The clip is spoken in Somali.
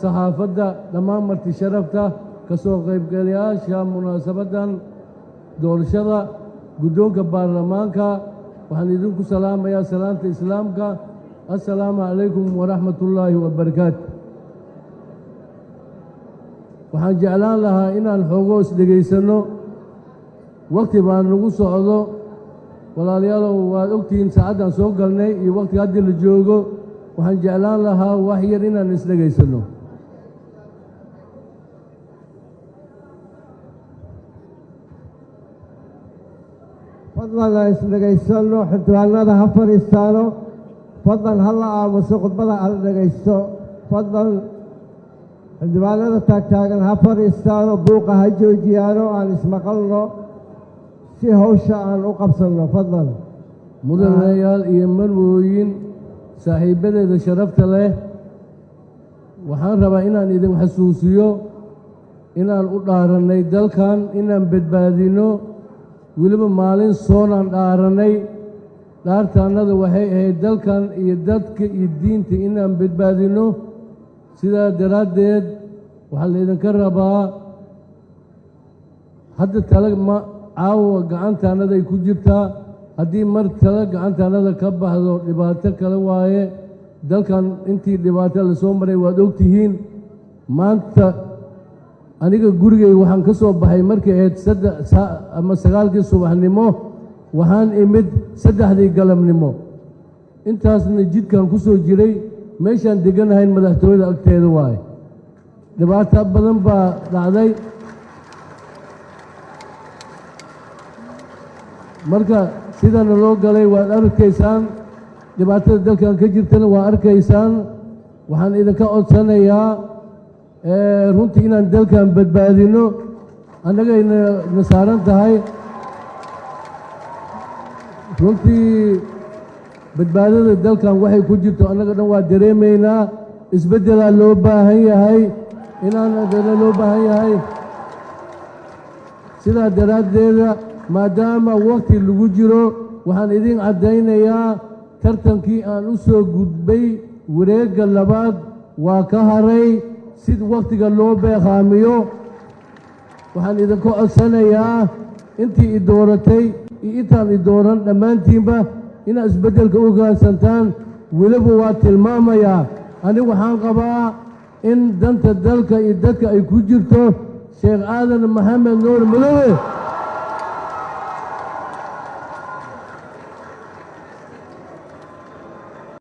saxaafadda dhammaan marti sharafta ka soo qaybgalayaasha munaasabadan doorashada guddoonka baarlamaanka waxaan idinku salaamayaa salaanta islaamka assalaamu calaykum waraxmatullaahi wabarakaatu waxaan jeclaan lahaa inaan xoogoo isdhegaysanno waqti baan nagu socdo walaalayaalow waad ogtihiin saacaddan soo galnay iyo waqtiga haddii la joogo waxaan jeclaan lahaa wax yar inaan isdhegaysanno fadlan aan isdhegaysanno xildhibaanada ha fadhiistaano fadlan ha la aamuso khudbada ha la dhegaysto fadlan xildhibaanada taagtaagan ha fadhiistaano buuqa ha joojiyaano aan ismaqalno si hawsha aan u qabsanno fadlan mudanayaal iyo marwooyin saaxiibadeeda sharafta leh waxaan rabaa inaan idin xasuusiyo inaan u dhaarannay dalkan inaan badbaadinno weliba maalin soonaan dhaarannay dhaartaannada waxay ahayd dalkan iyo dadka iyo diinta inaan badbaadinno sidaa daraaddeed waxaa laydinka rabaa hadda tale caawa gacantaannaday ku jirtaa haddii mar tale gacantaannada ka baxdo dhibaato kale waaye dalkan intii dhibaato la soo maray waad ogtihiin maanta aniga gurigay waxaan ka soo baxay markay ahayd ama 9kii subaxnimo waxaan imid 3dii galabnimo intaasna jidkaan ku soo jiray meeshaan deganahayn madaxtooyada agteeda waaye dhibaato badan baa dhacday marka sidana loo galay waad arkaysaan dhibaatada dalkan ka jirtana waa arkaysaan waxaan idinka codsanayaa runtii inaan dalkan badbaadinno annagayna na saaran tahay runtii badbaadada dalkan waxay ku jirto annaga dhan waa dareemaynaa isbeddelaa loo baahan yahay loo baahan yahay sidaa daraaddeeda maadaama waqti lagu jiro waxaan idin caddaynayaa tartankii aan u soo gudbay wareegga labaad waa ka haray si waqtiga loo beeqaamiyo waxaan idinka codsanayaa intii i dooratay iyo intaan i dooran dhammaantiinba inaad isbeddelka u hoggaansantaan weliba waa tilmaamayaa anigu waxaan qabaa in danta dalka iyo dadka ay ku jirto sheekh aadan maxamed nuur madoobe